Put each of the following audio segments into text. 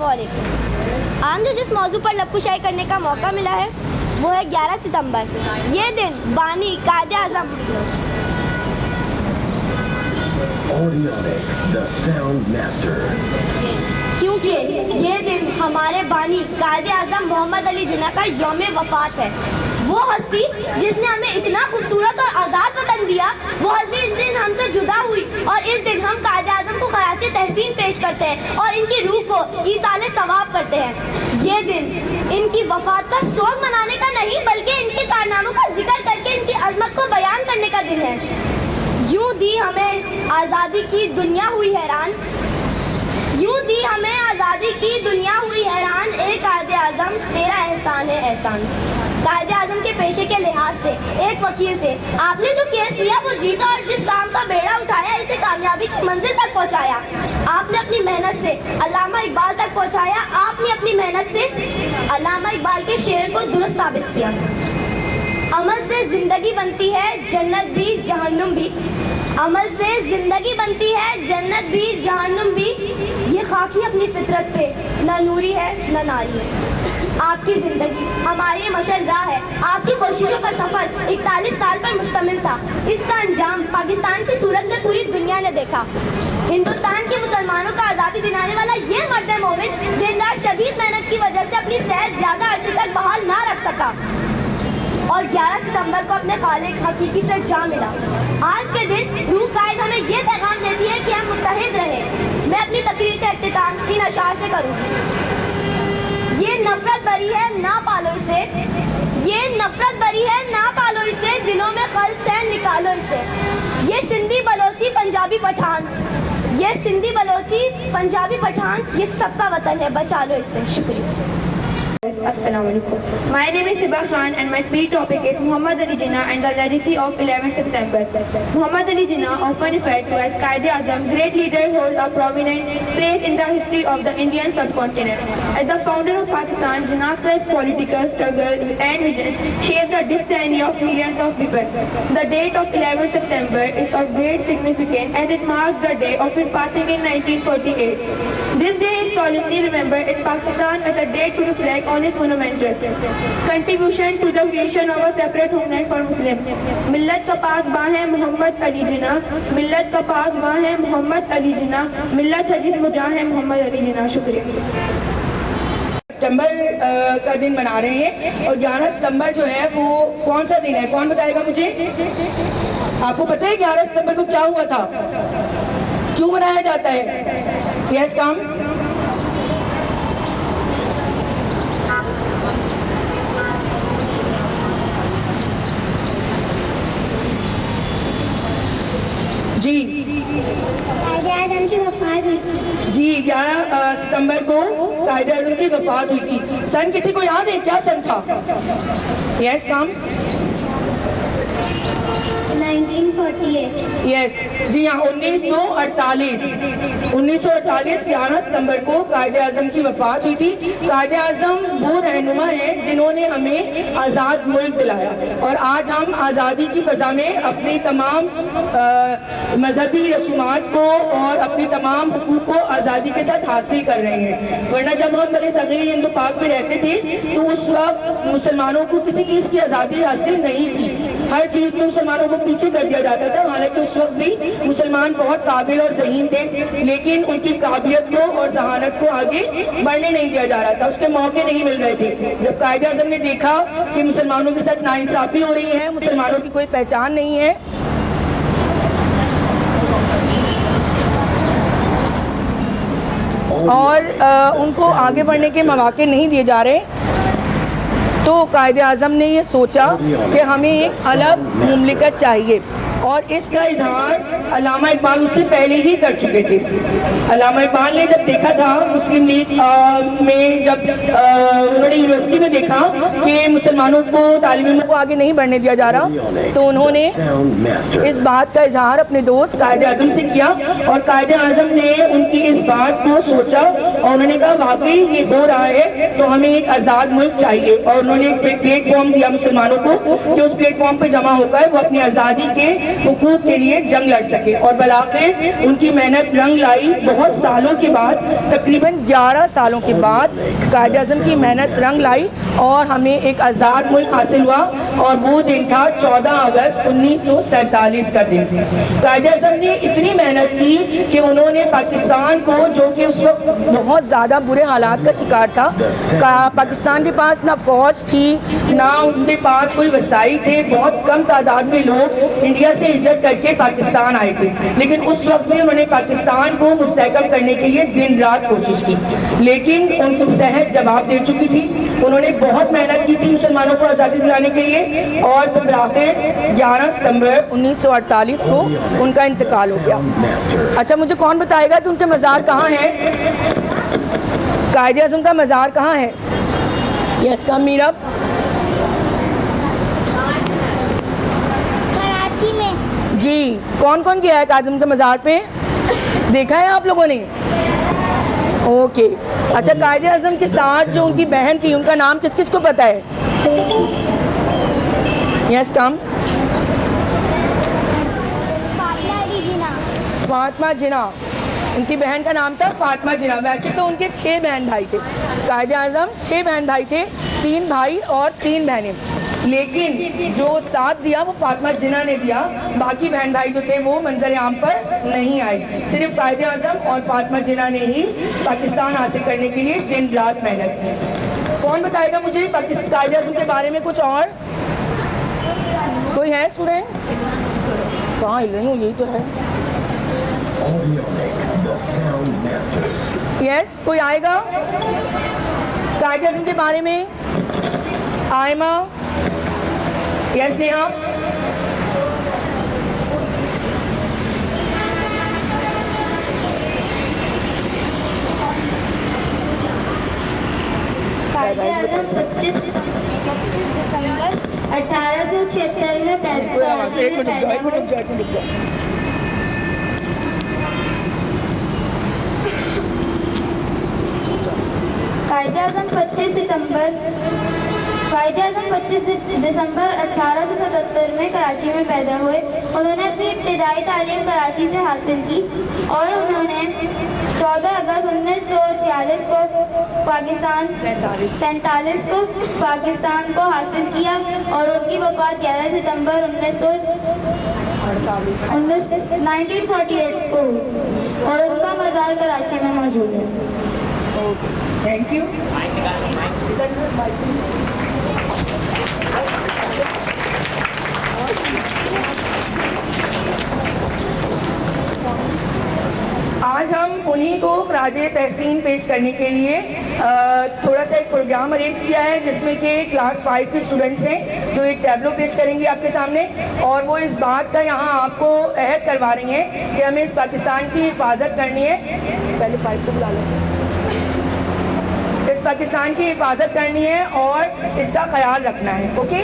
अस्सलामुअलैकुम। आज मुझे जिस मौजू पर लबकुशाई करने का मौका मिला है वो है 11 सितंबर। ये दिन बानी कायदे आज़म क्योंकि ये दिन हमारे बानी कायदे आज़म मोहम्मद अली जिन्ना का यौम वफ़ात है। वो हस्ती जिसने हमें इतना खूबसूरत और आज़ाद वतन दिया, वो हस्ती इस दिन हमसे जुदा हुई और इस दिन हम कायदे आज़म को खराज तहसीन पेश करते हैं और इनकी रूह को ईसाले सवाब करते हैं। ये दिन इनकी वफ़ात का शोक मनाने का नहीं बल्कि इनके कारनामों का जिक्र करके इनकी अज़मत को बयान करने का दिन है। यूँ दी हमें आज़ादी की दुनिया हुई हैरान, यूँ दी हमें आज़ादी की दुनिया हुई हैरान, ए कायदे आज़म तेरा एहसान है एहसान। कायदे आज़म के पेशे के लिहाज से एक वकील थे। आपने जो केस लिया वो जीता और जिस काम का बेड़ा उठाया इसे कामयाबी की मंजिल तक पहुंचाया। आपने अपनी मेहनत से अल्लामा इकबाल तक पहुंचाया। आपने अपनी मेहनत से अल्लामा इकबाल के शेर को दुरुस्त साबित किया। अमल से जिंदगी बनती है जन्नत भी जहन्नुम भी, अमल से जिंदगी बनती है जन्नत भी जहन्नुम भी। ये खाकी अपनी फितरत पे न नूरी है न नारी है। आपकी ज़िंदगी हमारी मशल राह है। आपकी कोशिशों का सफ़र 41 साल पर मुश्तमिल था। इसका अंजाम पाकिस्तान की सूरत में पूरी दुनिया ने देखा। हिंदुस्तान के मुसलमानों को आज़ादी दिलाने वाला ये मर्द मोमिन दिन रात शदीद मेहनत की वजह से अपनी सेहत ज़्यादा अरसे तक बहाल ना रख सका और 11 सितंबर को अपने खालिक हकीकी से जा मिला। आज के दिन रूह कायद हमें ये पैगाम देती है कि हम मुत्तहिद रहें। मैं अपनी तकरीर का इख्तिताम इन अशार से करूँगी। ये नफरत भरी है ना पालो इसे, ये नफरत भरी है ना पालो इसे, दिलों में खल से निकालो इसे। ये सिंधी बलोची पंजाबी पठान, ये सिंधी बलोची पंजाबी पठान, ये सबका वतन है, बचा लो इसे। शुक्रिया। Assalamualaikum. My name is Hiba Khan and my speech topic is Muhammad Ali Jinnah and the legacy of 11 September. Muhammad Ali Jinnah, often referred to as Qaid Azam, great leader, hold a prominent place in the history of the Indian subcontinent. As the founder of Pakistan, Jinnah's life, political struggle and vision shaped the destiny of millions of people. The date of 11 September is of great significance as it marks the day of his passing in 1948. This day is solemnly remembered in Pakistan as a day to reflect on his monumental contribution to the creation of a separate homeland for Muslims. मिल्लत का पास बाँ है मोहम्मद अली जिन्ना, मिल्लत का पास बाँ है मोहम्मद अली जिन्ना, मिल्लत हजीज मुजाह है मोहम्मद अली जिन्ना। शुक्रिया। सितंबर का दिन मना रहे हैं और 11 सितंबर जो है वो कौन सा दिन है, कौन बताएगा मुझे? आपको पता है 11 सितंबर को क्या हुआ था, क्यों मनाया जाता है? यस काम। जी जी 11 सितंबर को कायदे आज़म की वफात हुई थी। सन किसी को याद है, क्या सन था? यस काम। 1948। यस जी हाँ, 1948 11 सितंबर को कायदे आज़म की वफात हुई थी। कायदे आज़म वो रहनुमा है जिन्होंने हमें आज़ाद मुल्क दिलाया और आज हम आज़ादी की फ़ज़ा में अपनी तमाम मजहबी रसूमात को और अपनी तमाम हुकूक को आज़ादी के साथ हासिल कर रहे हैं। वरना जब हम बड़े सगीर हिंद पाक में रहते थे तो उस वक्त मुसलमानों को किसी चीज़ की आज़ादी हासिल नहीं थी। हर चीज़ में मुसलमानों को पीछे कर दिया जाता था। हालांकि उस वक्त भी मुसलमान बहुत काबिल और ज़हीन थे, लेकिन उनकी काबिलियत को और जहानत को आगे बढ़ने नहीं दिया जा रहा था, उसके मौके नहीं मिल रहे थे। जब कायदे आज़म ने देखा कि मुसलमानों के साथ नाइंसाफ़ी हो रही है, मुसलमानों की कोई पहचान नहीं है और उनको आगे बढ़ने के मौके नहीं दिए जा रहे, तो कायदे आज़म ने ये सोचा कि हमें एक अलग मुमलिकत चाहिए और इसका इजहार अल्लामा इकबाल उससे पहले ही कर चुके थे। अल्लामा इकबाल ने जब देखा था मुस्लिम लीग में, जब उन्होंने यूनिवर्सिटी में देखा कि मुसलमानों को तालिब इल्म को आगे नहीं बढ़ने दिया जा रहा, तो उन्होंने इस बात का इजहार अपने दोस्त कायदे आज़म से किया और कायदे आज़म ने उनकी इस बात को सोचा और उन्होंने कहा वाकई ये हो रहा है तो हमें एक आज़ाद मुल्क चाहिए। और उन्होंने एक प्लेटफॉर्म दिया मुसलमानों को कि उस प्लेटफॉर्म पर जमा होकर वो अपनी आज़ादी के हुकूक के लिए जंग लड़ सके। और बलाखिर उनकी मेहनत रंग लाई। बहुत सालों के बाद, तकरीबन 11 सालों के बाद कायद आज़म की मेहनत रंग लाई और हमें एक आज़ाद मुल्क हासिल हुआ। और वो दिन था 14 अगस्त 1947 का दिन। कायद आज़म ने इतनी मेहनत की कि उन्होंने पाकिस्तान को, जो कि उस वक्त बहुत ज़्यादा बुरे हालात का शिकार था, पाकिस्तान के पास ना फौज थी, ना उनके पास कोई वसाइल थे, बहुत कम तादाद में लोग इंडिया से हिजरत करके पाकिस्तान आए थे, लेकिन उस वक्त में उन्होंने पाकिस्तान को मुस्तहकम करने के लिए दिन रात कोशिश की, लेकिन उनकी सेहत जवाब दे चुकी थी। उन्होंने बहुत मेहनत की थी मुसलमानों को आज़ादी दिलाने के लिए और फिर आखिर 11 सितंबर 1948 को उनका इंतकाल हो गया। अच्छा, मुझे कौन बताएगा कि उनके मज़ार कहाँ है? कायद आज़म का मज़ार कहाँ है? यस कम मीरा। कराची में। जी, कौन कौन गया है कायद आज़म के मज़ार पे? देखा है आप लोगों ने? ओके। अच्छा, कायद आज़म के साथ जो उनकी बहन थी, उनका नाम किस किस को पता है? Yes come. फातिमा जिना। उनकी बहन का नाम था फातिमा जिना। वैसे तो उनके 6 बहन भाई थे। कायद आज़म 6 बहन भाई थे, 3 भाई और 3 बहनें, लेकिन जो साथ दिया वो फातिमा जिना ने दिया। बाकी बहन भाई जो थे वो मंजर आम पर नहीं आए। सिर्फ कायद आज़म और फातिमा जिना ने ही पाकिस्तान हासिल करने के लिए दिन रात मेहनत की। कौन बताएगा मुझे पाकिस्तान कायद आज़म के बारे में कुछ और? कोई है स्टूडेंट? कहाँ हिल रही हूँ? यही तो है। यस, कोई आएगा कायद आज़म के बारे में? आयमा। यस नेहा। कायद आज़म 25 दिसंबर 1876 में एक मिनट जाओ। कायद आज़म 25 दिसंबर 1877 में कराची में पैदा हुए। उन्होंने अपनी इब्तिदाई तालीम कराची से हासिल की और उन्होंने 14 अगस्त 1946 को पाकिस्तान को हासिल किया और उनकी वफ़ात 11 सितंबर 1948 को हुई और उनका मज़ार कराची में मौजूद है। Thank you. आज हम उन्हीं को ख़राजे तहसीन पेश करने के लिए थोड़ा सा एक प्रोग्राम अरेंज किया है, जिसमें कि क्लास 5 के स्टूडेंट्स हैं जो एक टैबलो पेश करेंगे आपके सामने, और वो इस बात का यहाँ आपको अहद करवा रही हैं कि हमें इस पाकिस्तान की हिफाजत करनी है। पहले 5 को बुला लें। इस पाकिस्तान की हिफाजत करनी है और इसका ख्याल रखना है। ओके,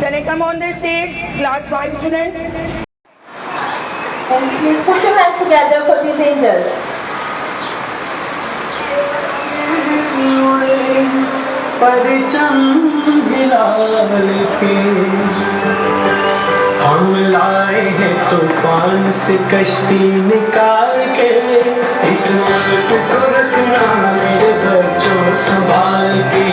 चले, come on the stage class 5 students. Please put your hands together for these angels. परचम हिलाल के हम लाए हैं तूफान से कश्ती निकाल के, इस मुल्क को रखना मेरे बच्चों संभाल के।